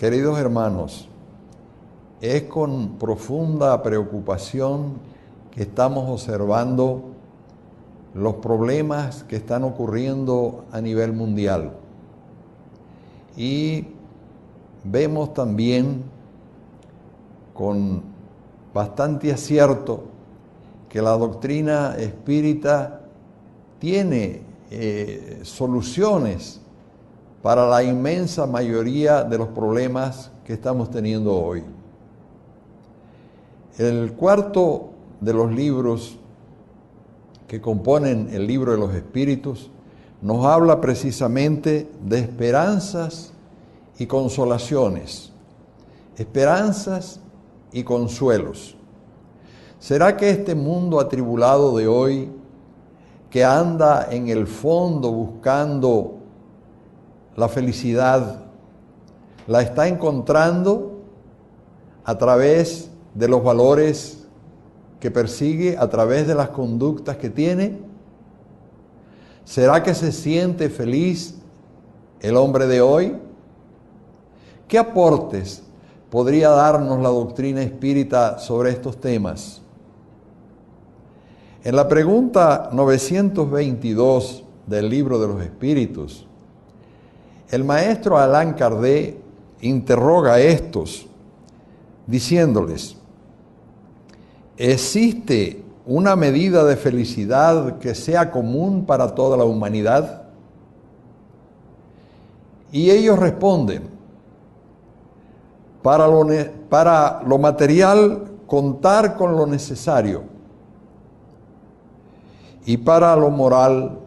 Queridos hermanos, es con profunda preocupación que estamos observando los problemas que están ocurriendo a nivel mundial. Y vemos también con bastante acierto que la doctrina espírita tiene soluciones para la inmensa mayoría de los problemas que estamos teniendo hoy. El cuarto de los libros que componen el libro de los espíritus nos habla precisamente de esperanzas y consolaciones, esperanzas y consuelos. ¿Será que este mundo atribulado de hoy, que anda en el fondo buscando la felicidad, la está encontrando a través de los valores que persigue, a través de las conductas que tiene? ¿Será que se siente feliz el hombre de hoy? ¿Qué aportes podría darnos la doctrina espírita sobre estos temas? En la pregunta 922 del libro de los espíritus, el maestro Allan Kardec interroga a estos diciéndoles: ¿existe una medida de felicidad que sea común para toda la humanidad? Y ellos responden: para lo material, contar con lo necesario, y para lo moral,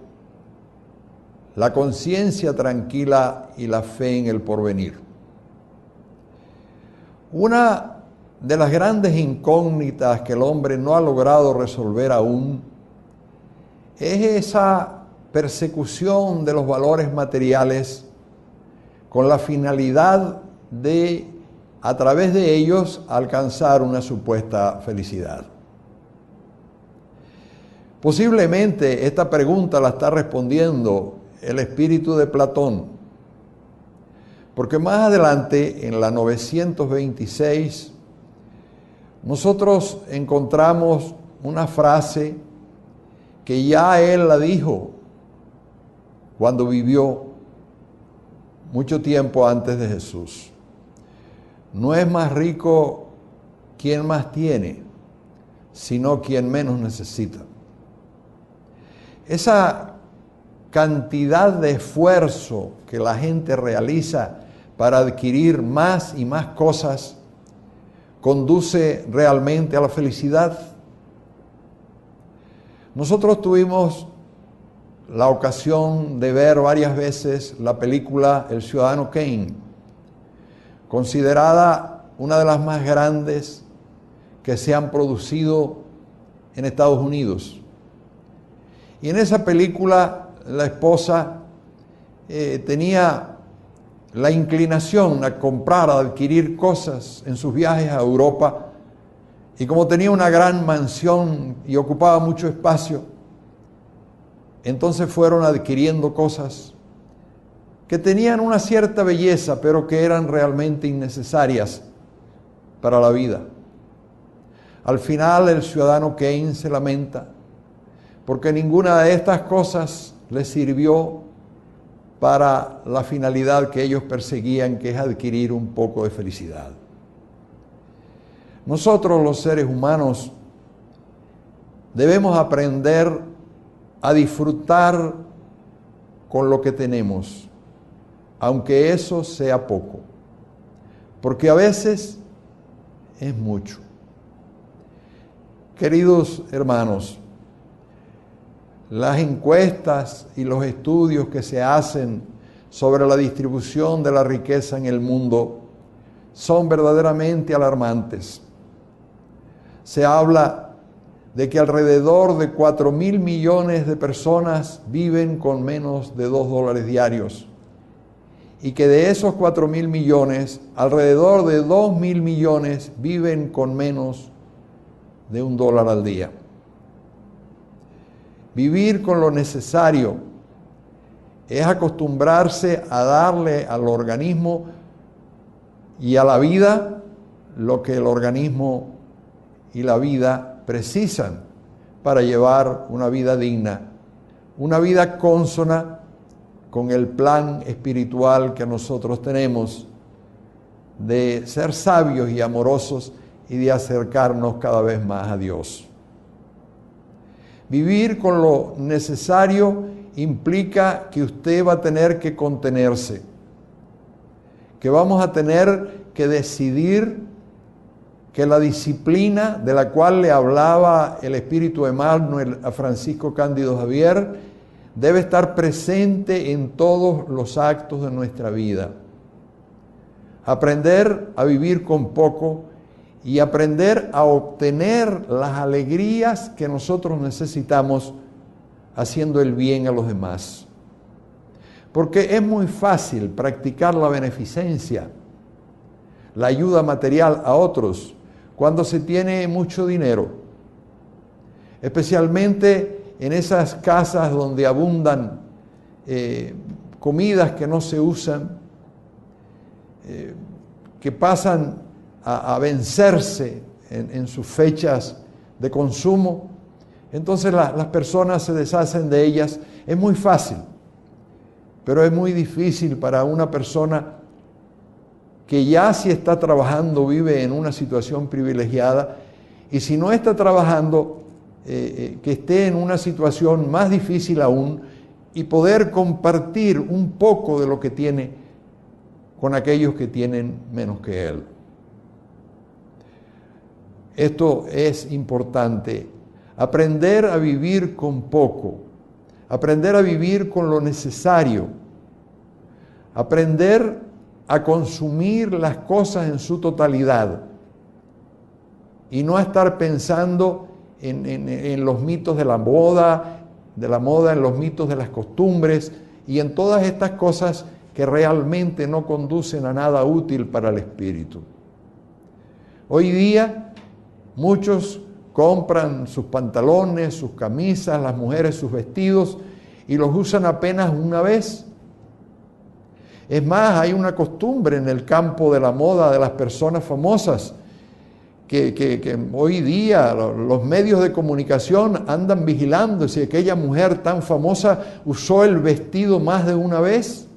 la conciencia tranquila y la fe en el porvenir. Una de las grandes incógnitas que el hombre no ha logrado resolver aún es esa persecución de los valores materiales con la finalidad de, a través de ellos, alcanzar una supuesta felicidad. Posiblemente esta pregunta la está respondiendo el espíritu de Platón, porque más adelante, en la 926, nosotros encontramos una frase que ya él la dijo cuando vivió mucho tiempo antes de Jesús. No es más rico quien más tiene, sino quien menos necesita. Esa cantidad de esfuerzo que la gente realiza para adquirir más y más cosas conduce realmente a la felicidad. Nosotros tuvimos la ocasión de ver varias veces la película El Ciudadano Kane, considerada una de las más grandes que se han producido en Estados Unidos. Y en esa película la esposa tenía la inclinación a comprar, a adquirir cosas en sus viajes a Europa, y como tenía una gran mansión y ocupaba mucho espacio, entonces fueron adquiriendo cosas que tenían una cierta belleza, pero que eran realmente innecesarias para la vida. Al final el ciudadano Kane se lamenta porque ninguna de estas cosas les sirvió para la finalidad que ellos perseguían, que es adquirir un poco de felicidad. Nosotros, los seres humanos, debemos aprender a disfrutar con lo que tenemos, aunque eso sea poco, porque a veces es mucho. Queridos hermanos, las encuestas y los estudios que se hacen sobre la distribución de la riqueza en el mundo son verdaderamente alarmantes. Se habla de que alrededor de 4.000 millones de personas viven con menos de $2 diarios, y que de esos 4.000 millones, alrededor de 2.000 millones viven con menos de $1 al día. Vivir con lo necesario es acostumbrarse a darle al organismo y a la vida lo que el organismo y la vida precisan para llevar una vida digna, una vida consona con el plan espiritual que nosotros tenemos de ser sabios y amorosos y de acercarnos cada vez más a Dios. Vivir con lo necesario implica que usted va a tener que contenerse, que vamos a tener que decidir que la disciplina de la cual le hablaba el Espíritu Emmanuel a Francisco Cándido Javier debe estar presente en todos los actos de nuestra vida. Aprender a vivir con poco y aprender a obtener las alegrías que nosotros necesitamos haciendo el bien a los demás. Porque es muy fácil practicar la beneficencia, la ayuda material a otros, cuando se tiene mucho dinero, especialmente en esas casas donde abundan comidas que no se usan, que pasan a vencerse en sus fechas de consumo. Entonces las personas se deshacen de ellas. Es muy fácil, pero es muy difícil para una persona que ya si está trabajando vive en una situación privilegiada, y si no está trabajando, que esté en una situación más difícil aún, y poder compartir un poco de lo que tiene con aquellos que tienen menos que él. Esto es importante, aprender a vivir con poco, aprender a vivir con lo necesario, aprender a consumir las cosas en su totalidad y no a estar pensando en los mitos de la moda, en los mitos de las costumbres y en todas estas cosas que realmente no conducen a nada útil para el espíritu. Hoy día muchos compran sus pantalones, sus camisas, las mujeres sus vestidos y los usan apenas una vez. Es más, hay una costumbre en el campo de la moda de las personas famosas que hoy día los medios de comunicación andan vigilando si aquella mujer tan famosa usó el vestido más de una vez.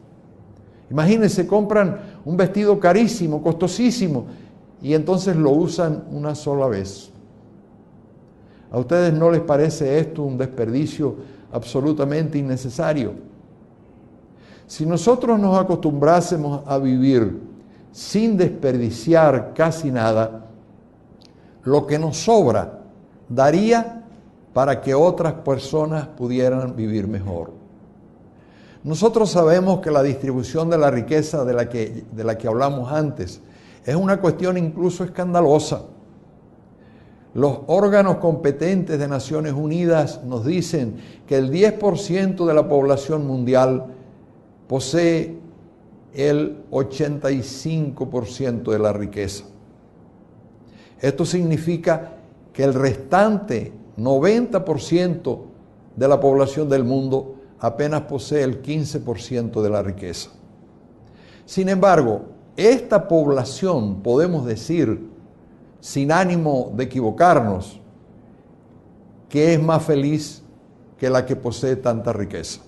Imagínense, compran un vestido carísimo, costosísimo, y entonces lo usan una sola vez. ¿A ustedes no les parece esto un desperdicio absolutamente innecesario? Si nosotros nos acostumbrásemos a vivir sin desperdiciar casi nada, lo que nos sobra daría para que otras personas pudieran vivir mejor. Nosotros sabemos que la distribución de la riqueza de la que hablamos antes es una cuestión incluso escandalosa. Los órganos competentes de Naciones Unidas nos dicen que el 10% de la población mundial posee el 85% de la riqueza. Esto significa que el restante 90% de la población del mundo apenas posee el 15% de la riqueza. Sin embargo, esta población, podemos decir, sin ánimo de equivocarnos, que es más feliz que la que posee tanta riqueza.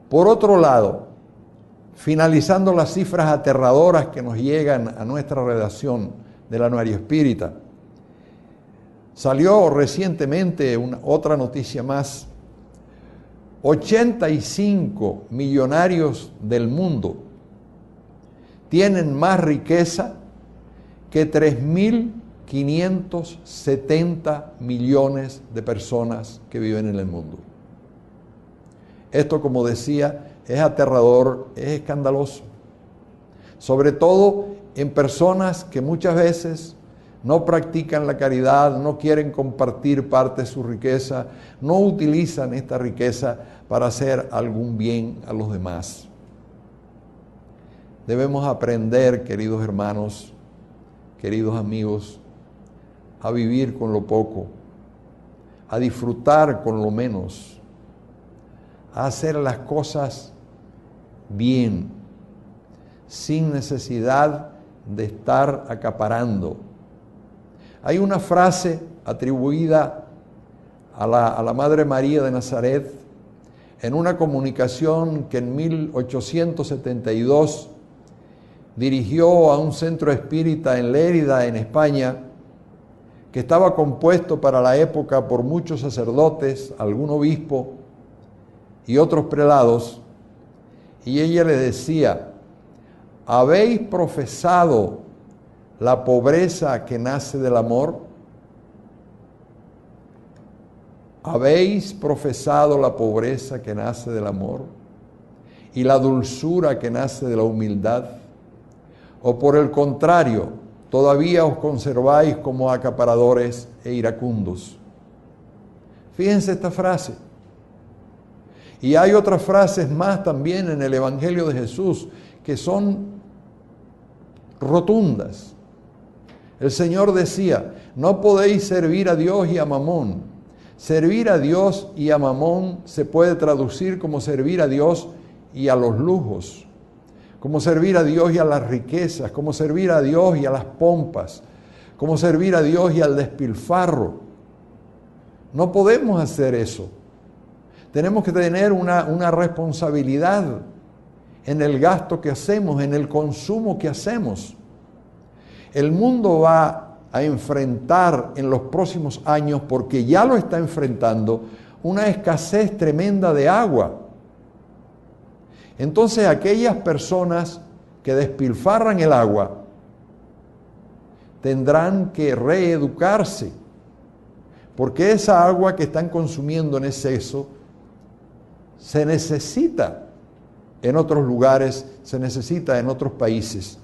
Por otro lado, finalizando las cifras aterradoras que nos llegan a nuestra redacción del Anuario Espírita, salió recientemente otra noticia más. 85 millonarios del mundo tienen más riqueza que 3.570 millones de personas que viven en el mundo. Esto, como decía, es aterrador, es escandaloso. Sobre todo en personas que muchas veces no practican la caridad, no quieren compartir parte de su riqueza, no utilizan esta riqueza para hacer algún bien a los demás. Debemos aprender, queridos hermanos, queridos amigos, a vivir con lo poco, a disfrutar con lo menos, a hacer las cosas bien, sin necesidad de estar acaparando. Hay una frase atribuida a la Madre María de Nazaret en una comunicación que en 1872 dirigió a un centro espírita en Lérida, en España, que estaba compuesto para la época por muchos sacerdotes, algún obispo y otros prelados, y ella le decía: ¿habéis profesado la pobreza que nace del amor? ¿Habéis profesado la pobreza que nace del amor y la dulzura que nace de la humildad? ¿O por el contrario, todavía os conserváis como acaparadores e iracundos? Fíjense esta frase. Y hay otras frases más también en el Evangelio de Jesús que son rotundas. El Señor decía: no podéis servir a Dios y a Mamón. Servir a Dios y a Mamón se puede traducir como servir a Dios y a los lujos, como servir a Dios y a las riquezas, como servir a Dios y a las pompas, como servir a Dios y al despilfarro. No podemos hacer eso. Tenemos que tener una responsabilidad en el gasto que hacemos, en el consumo que hacemos. El mundo va a enfrentar en los próximos años, porque ya lo está enfrentando, una escasez tremenda de agua. Entonces, aquellas personas que despilfarran el agua tendrán que reeducarse, porque esa agua que están consumiendo en exceso se necesita en otros lugares, se necesita en otros países,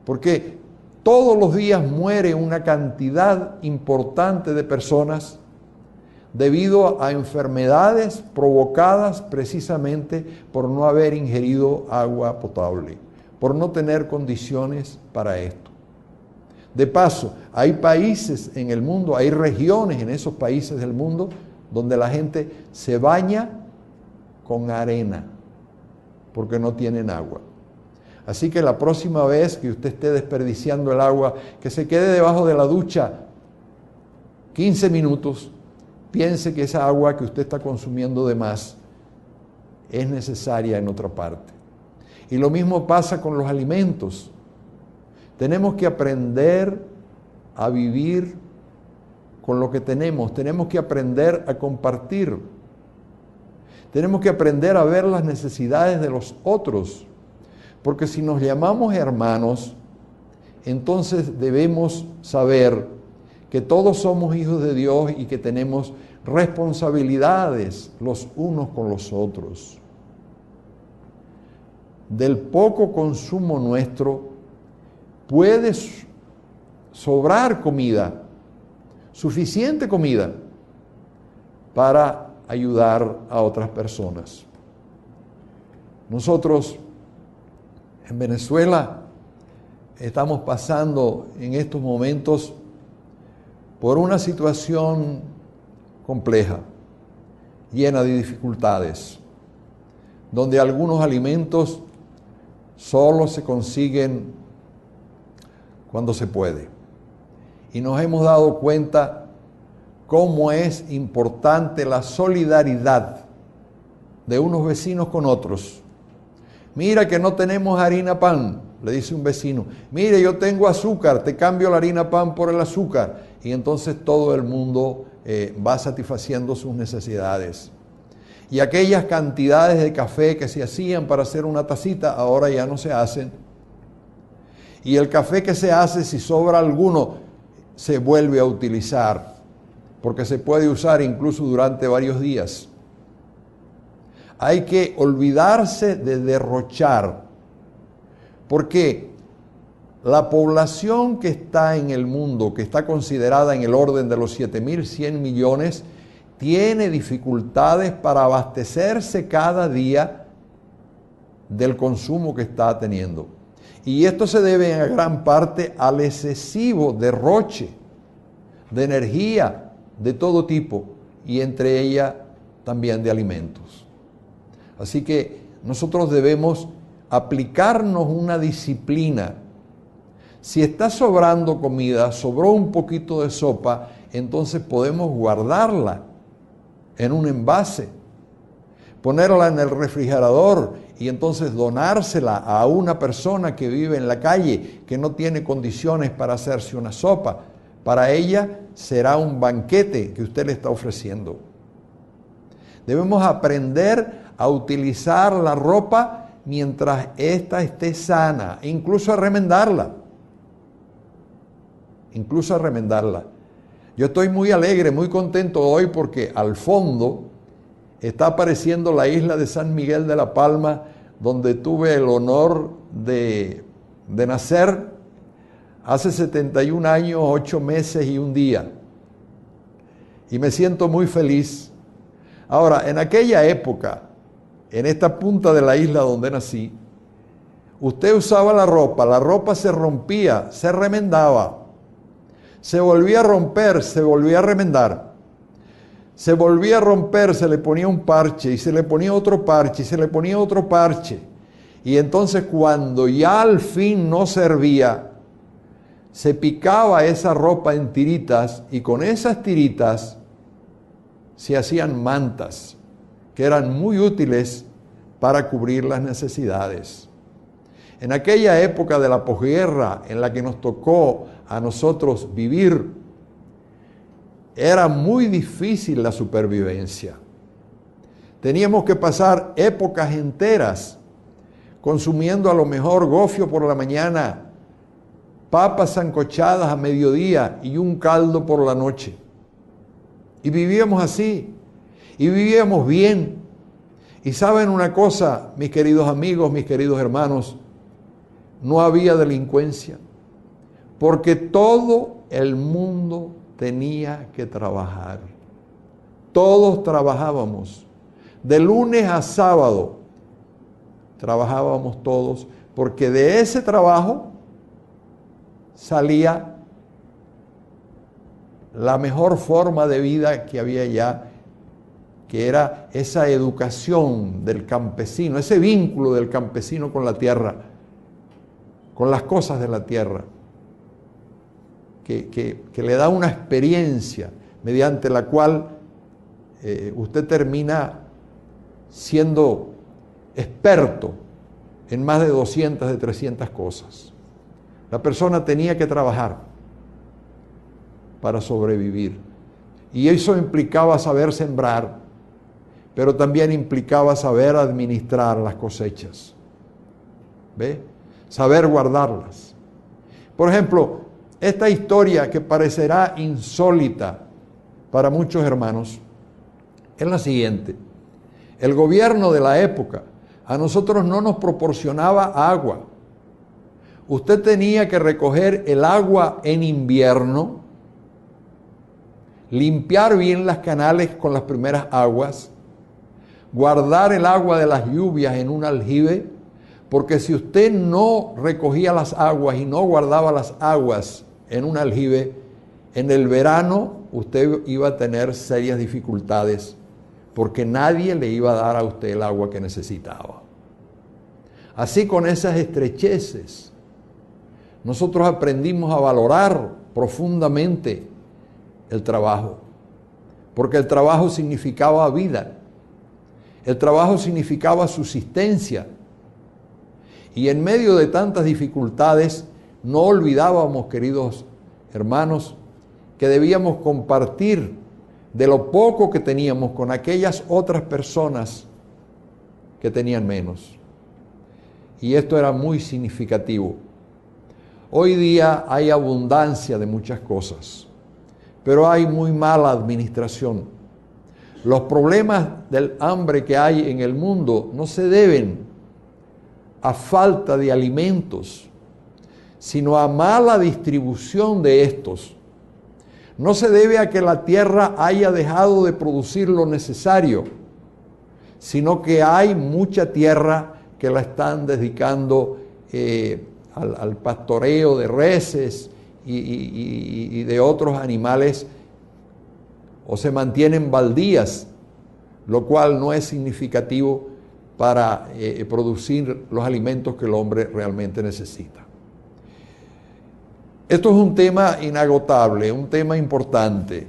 porque todos los días muere una cantidad importante de personas debido a enfermedades provocadas precisamente por no haber ingerido agua potable, por no tener condiciones para esto. De paso, hay países en el mundo, hay regiones en esos países del mundo donde la gente se baña con arena porque no tienen agua. Así que la próxima vez que usted esté desperdiciando el agua, que se quede debajo de la ducha 15 minutos, piense que esa agua que usted está consumiendo de más es necesaria en otra parte. Y lo mismo pasa con los alimentos. Tenemos que aprender a vivir con lo que tenemos, tenemos que aprender a compartir, tenemos que aprender a ver las necesidades de los otros. Porque si nos llamamos hermanos, entonces debemos saber que todos somos hijos de Dios y que tenemos responsabilidades los unos con los otros. Del poco consumo nuestro puede sobrar comida, suficiente comida, para ayudar a otras personas. Nosotros en Venezuela estamos pasando en estos momentos por una situación compleja, llena de dificultades, donde algunos alimentos solo se consiguen cuando se puede. Y nos hemos dado cuenta cómo es importante la solidaridad de unos vecinos con otros. Mira que no tenemos harina pan, le dice un vecino. Mire, yo tengo azúcar, te cambio la harina pan por el azúcar. Y entonces todo el mundo va satisfaciendo sus necesidades. Y aquellas cantidades de café que se hacían para hacer una tacita, ahora ya no se hacen. Y el café que se hace, si sobra alguno, se vuelve a utilizar, porque se puede usar incluso durante varios días. Hay que olvidarse de derrochar, porque la población que está en el mundo, que está considerada en el orden de los 7.100 millones, tiene dificultades para abastecerse cada día del consumo que está teniendo. Y esto se debe en gran parte al excesivo derroche de energía de todo tipo, y entre ellas también de alimentos. Así que nosotros debemos aplicarnos una disciplina. Si está sobrando comida, sobró un poquito de sopa, entonces podemos guardarla en un envase, ponerla en el refrigerador y entonces donársela a una persona que vive en la calle, que no tiene condiciones para hacerse una sopa. Para ella será un banquete que usted le está ofreciendo. Debemos aprender a utilizar la ropa mientras ésta esté sana, incluso a remendarla. Yo estoy muy alegre, muy contento hoy porque al fondo está apareciendo la isla de San Miguel de la Palma, donde tuve el honor de nacer hace 71 años, 8 meses y un día. Y me siento muy feliz. Ahora, en aquella época, en esta punta de la isla donde nací, usted usaba la ropa se rompía, se remendaba, se volvía a romper, se volvía a remendar, se volvía a romper, se le ponía un parche, y se le ponía otro parche, y se le ponía otro parche. Y entonces cuando ya al fin no servía, se picaba esa ropa en tiritas, y con esas tiritas se hacían mantas, que eran muy útiles para cubrir las necesidades. En aquella época de la posguerra en la que nos tocó a nosotros vivir, era muy difícil la supervivencia. Teníamos que pasar épocas enteras consumiendo a lo mejor gofio por la mañana, papas sancochadas a mediodía y un caldo por la noche. Y vivíamos así, y vivíamos bien. Y saben una cosa, mis queridos amigos, mis queridos hermanos, no había delincuencia, porque todo el mundo tenía que trabajar. Todos trabajábamos. De lunes a sábado trabajábamos todos, porque de ese trabajo salía la mejor forma de vida que había ya, que era esa educación del campesino, ese vínculo del campesino con la tierra, con las cosas de la tierra, que le da una experiencia mediante la cual usted termina siendo experto en más de 200, de 300 cosas. La persona tenía que trabajar para sobrevivir. Y eso implicaba saber sembrar, pero también implicaba saber administrar las cosechas. ¿Ve? Saber guardarlas. Por ejemplo, esta historia que parecerá insólita para muchos hermanos es la siguiente. El gobierno de la época a nosotros no nos proporcionaba agua. Usted tenía que recoger el agua en invierno, limpiar bien las canales con las primeras aguas, guardar el agua de las lluvias en un aljibe, porque si usted no recogía las aguas y no guardaba las aguas en un aljibe, en el verano usted iba a tener serias dificultades, porque nadie le iba a dar a usted el agua que necesitaba. Así, con esas estrecheces, nosotros aprendimos a valorar profundamente el trabajo, porque el trabajo significaba vida, el trabajo significaba subsistencia, y en medio de tantas dificultades no olvidábamos, queridos hermanos, que debíamos compartir de lo poco que teníamos con aquellas otras personas que tenían menos. Y esto era muy significativo. Hoy día hay abundancia de muchas cosas, pero hay muy mala administración. Los problemas del hambre que hay en el mundo no se deben a falta de alimentos, sino a mala distribución de estos. No se debe a que la tierra haya dejado de producir lo necesario, sino que hay mucha tierra que la están dedicando al pastoreo de reses y de otros animales, o se mantienen baldías, lo cual no es significativo, para producir los alimentos que el hombre realmente necesita. Esto es un tema inagotable, un tema importante.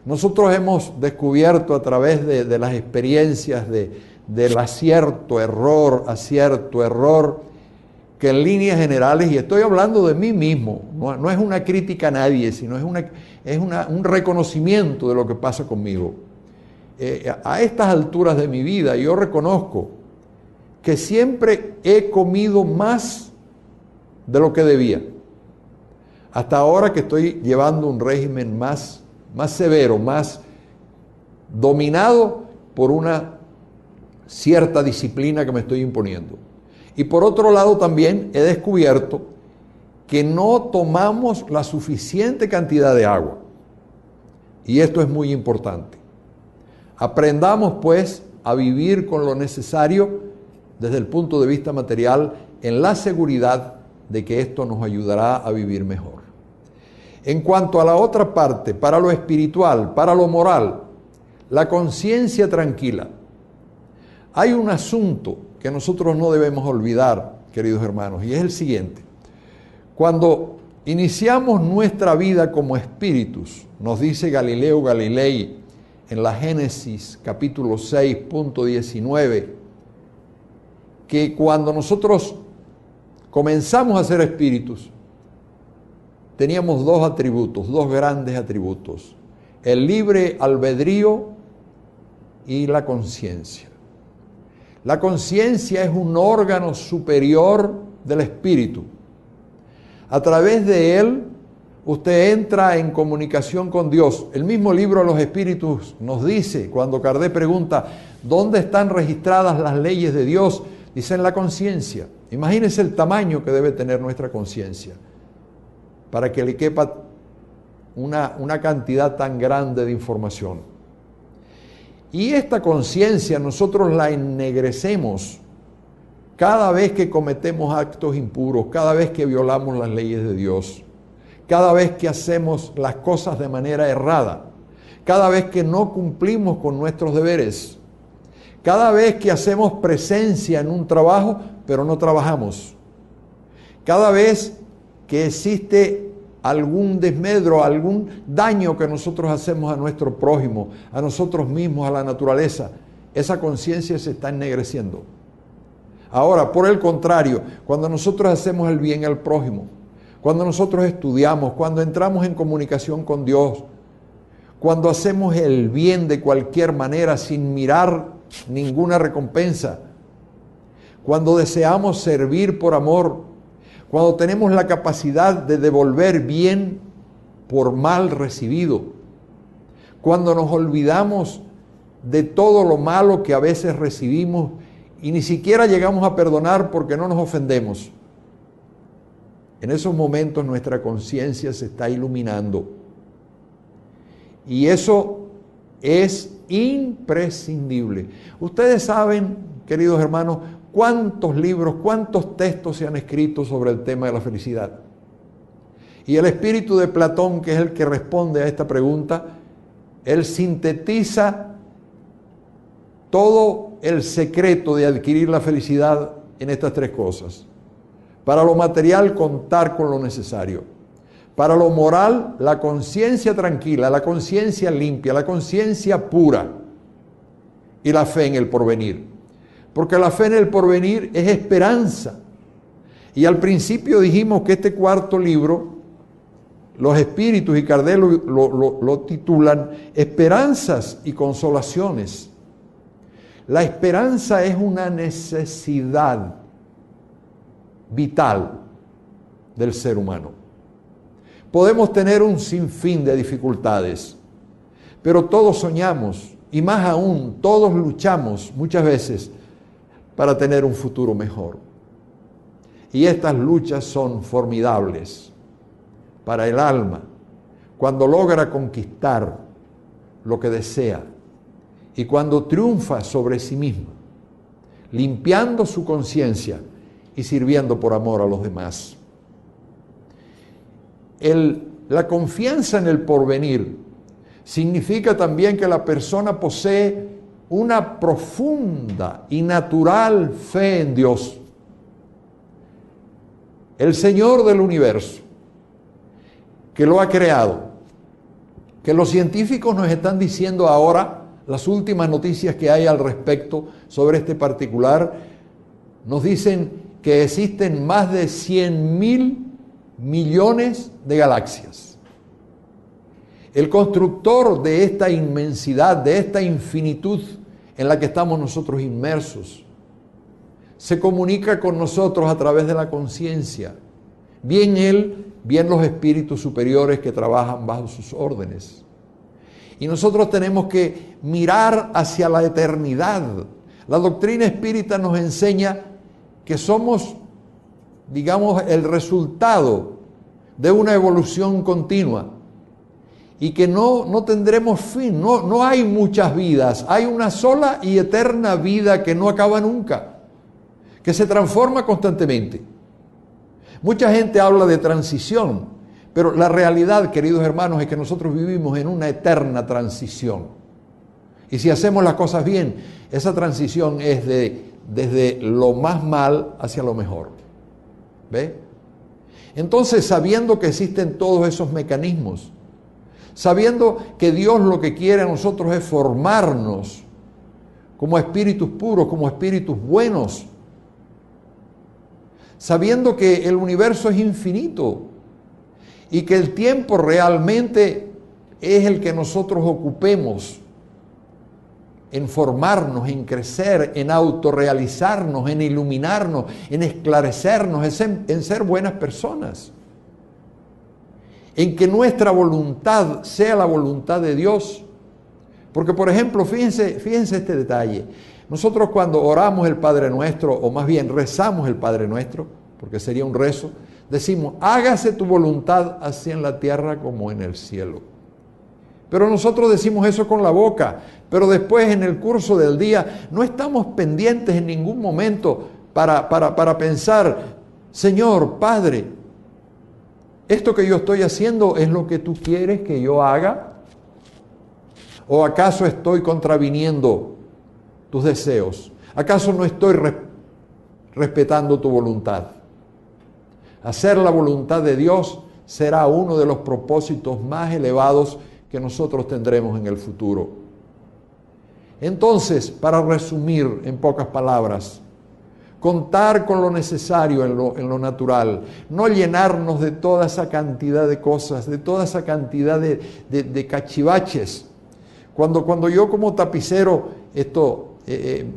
Nosotros hemos descubierto a través de las experiencias del acierto, error, que en líneas generales, y estoy hablando de mí mismo, no es una crítica a nadie, sino es un reconocimiento de lo que pasa conmigo. A estas alturas de mi vida yo reconozco que siempre he comido más de lo que debía. Hasta ahora que estoy llevando un régimen más severo, más dominado por una cierta disciplina que me estoy imponiendo. Y por otro lado también he descubierto que no tomamos la suficiente cantidad de agua. Y esto es muy importante. Aprendamos pues a vivir con lo necesario desde el punto de vista material, en la seguridad de que esto nos ayudará a vivir mejor. En cuanto a la otra parte, para lo espiritual, para lo moral, la conciencia tranquila. Hay un asunto que nosotros no debemos olvidar, queridos hermanos, y es el siguiente. Cuando iniciamos nuestra vida como espíritus, nos dice Galileo Galilei en la Génesis capítulo 6, punto 19, que cuando nosotros comenzamos a ser espíritus, teníamos dos atributos, dos grandes atributos: el libre albedrío y la conciencia. La conciencia es un órgano superior del espíritu. A través de él, usted entra en comunicación con Dios. El mismo libro de los espíritus nos dice, cuando Kardec pregunta, ¿dónde están registradas las leyes de Dios? Dice, en la conciencia. Imagínense el tamaño que debe tener nuestra conciencia para que le quepa una cantidad tan grande de información. Y esta conciencia nosotros la ennegrecemos cada vez que cometemos actos impuros, cada vez que violamos las leyes de Dios, cada vez que hacemos las cosas de manera errada, cada vez que no cumplimos con nuestros deberes, cada vez que hacemos presencia en un trabajo, pero no trabajamos, cada vez que existe algún desmedro, algún daño que nosotros hacemos a nuestro prójimo, a nosotros mismos, a la naturaleza, esa conciencia se está ennegreciendo. Ahora, por el contrario, cuando nosotros hacemos el bien al prójimo, cuando nosotros estudiamos, cuando entramos en comunicación con Dios, cuando hacemos el bien de cualquier manera sin mirar ninguna recompensa, cuando deseamos servir por amor, cuando tenemos la capacidad de devolver bien por mal recibido, cuando nos olvidamos de todo lo malo que a veces recibimos y ni siquiera llegamos a perdonar porque no nos ofendemos, en esos momentos nuestra conciencia se está iluminando. Y eso es imprescindible. Ustedes saben, queridos hermanos, cuántos libros, cuántos textos se han escrito sobre el tema de la felicidad. Y el espíritu de Platón, que es el que responde a esta pregunta, él sintetiza todo el secreto de adquirir la felicidad en estas tres cosas. Para lo material, contar con lo necesario. Para lo moral, la conciencia tranquila, la conciencia limpia, la conciencia pura. Y la fe en el porvenir. Porque la fe en el porvenir es esperanza. Y al principio dijimos que este cuarto libro, los espíritus, y Kardec lo titulan Esperanzas y Consolaciones. La esperanza es una necesidad vital del ser humano. Podemos tener un sinfín de dificultades, pero todos soñamos, y más aún, todos luchamos muchas veces para tener un futuro mejor. Y estas luchas son formidables para el alma cuando logra conquistar lo que desea y cuando triunfa sobre sí misma, limpiando su conciencia y sirviendo por amor a los demás. La confianza en el porvenir significa también que la persona posee una profunda y natural fe en Dios, el Señor del universo, que lo ha creado, que los científicos nos están diciendo ahora, las últimas noticias que hay al respecto sobre este particular, nos dicen que existen más de 100.000 millones de galaxias. El constructor de esta inmensidad, de esta infinitud en la que estamos nosotros inmersos, se comunica con nosotros a través de la conciencia, bien Él, bien los espíritus superiores que trabajan bajo sus órdenes. Y nosotros tenemos que mirar hacia la eternidad. La doctrina espírita nos enseña que somos, digamos, el resultado de una evolución continua y que no tendremos fin, no hay muchas vidas, hay una sola y eterna vida que no acaba nunca, que se transforma constantemente. Mucha gente habla de transición, pero la realidad, queridos hermanos, es que nosotros vivimos en una eterna transición. Y si hacemos las cosas bien, esa transición es desde lo más mal hacia lo mejor. ¿Ve? Entonces, sabiendo que existen todos esos mecanismos, sabiendo que Dios lo que quiere a nosotros es formarnos como espíritus puros, como espíritus buenos, sabiendo que el universo es infinito y que el tiempo realmente es el que nosotros ocupemos en formarnos, en crecer, en autorrealizarnos, en iluminarnos, en esclarecernos, en ser buenas personas. En que nuestra voluntad sea la voluntad de Dios. Porque, por ejemplo, fíjense este detalle. Nosotros cuando oramos el Padre Nuestro, o más bien rezamos el Padre Nuestro, porque sería un rezo, decimos, hágase tu voluntad así en la tierra como en el cielo. Pero nosotros decimos eso con la boca, pero después en el curso del día no estamos pendientes en ningún momento para pensar, Señor, Padre, ¿esto que yo estoy haciendo es lo que tú quieres que yo haga? ¿O acaso estoy contraviniendo tus deseos? ¿Acaso no estoy respetando tu voluntad? Hacer la voluntad de Dios será uno de los propósitos más elevados que nosotros tendremos en el futuro. Entonces, para resumir en pocas palabras, contar con lo necesario en lo natural, no llenarnos de toda esa cantidad de cosas, de toda esa cantidad de cachivaches. Cuando yo como tapicero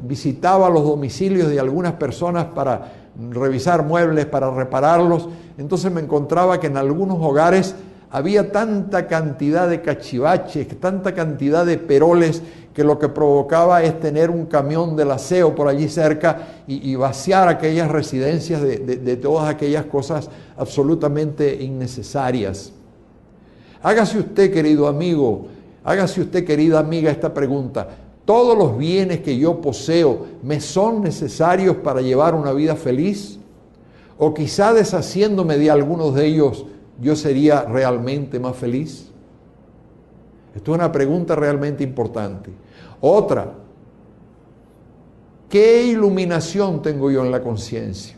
visitaba los domicilios de algunas personas para revisar muebles, para repararlos, entonces me encontraba que en algunos hogares había tanta cantidad de cachivaches, tanta cantidad de peroles, que lo que provocaba es tener un camión del aseo por allí cerca y vaciar aquellas residencias de todas aquellas cosas absolutamente innecesarias. Hágase usted, querido amigo, hágase usted, querida amiga, esta pregunta. ¿Todos los bienes que yo poseo me son necesarios para llevar una vida feliz? ¿O quizá deshaciéndome de algunos de ellos yo sería realmente más feliz? Esto es una pregunta realmente importante. Otra, ¿qué iluminación tengo yo en la conciencia?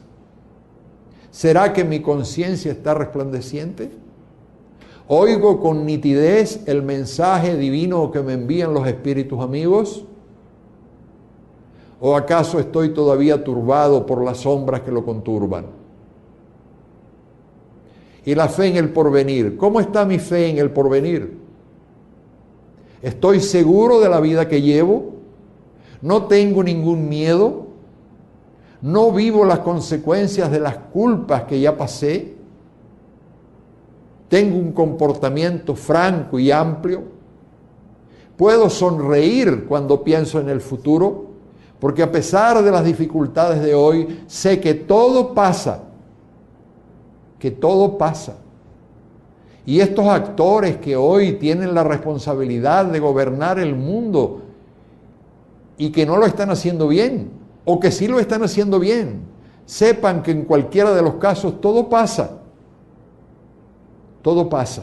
¿Será que mi conciencia está resplandeciente? ¿Oigo con nitidez el mensaje divino que me envían los espíritus amigos? ¿O acaso estoy todavía turbado por las sombras que lo conturban? Y la fe en el porvenir. ¿Cómo está mi fe en el porvenir? ¿Estoy seguro de la vida que llevo? ¿No tengo ningún miedo? ¿No vivo las consecuencias de las culpas que ya pasé? ¿Tengo un comportamiento franco y amplio? ¿Puedo sonreír cuando pienso en el futuro? Porque a pesar de las dificultades de hoy, sé que todo pasa. Que todo pasa. Y estos actores que hoy tienen la responsabilidad de gobernar el mundo y que no lo están haciendo bien, o que sí lo están haciendo bien, sepan que en cualquiera de los casos todo pasa. Todo pasa,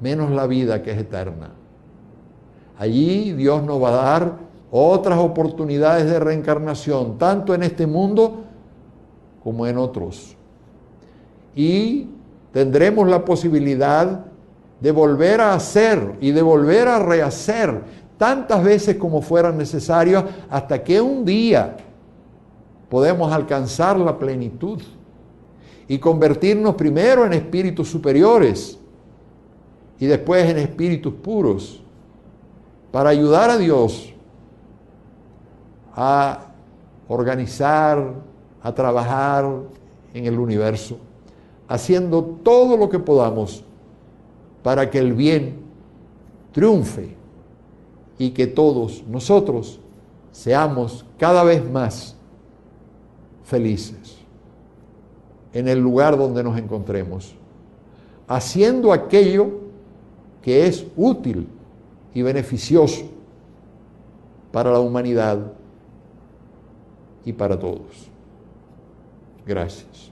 menos la vida que es eterna. Allí Dios nos va a dar otras oportunidades de reencarnación, tanto en este mundo como en otros. Y tendremos la posibilidad de volver a hacer y de volver a rehacer tantas veces como fueran necesarias, hasta que un día podemos alcanzar la plenitud y convertirnos primero en espíritus superiores y después en espíritus puros, para ayudar a Dios a organizar, a trabajar en el universo, haciendo todo lo que podamos para que el bien triunfe y que todos nosotros seamos cada vez más felices en el lugar donde nos encontremos, haciendo aquello que es útil y beneficioso para la humanidad y para todos. Gracias.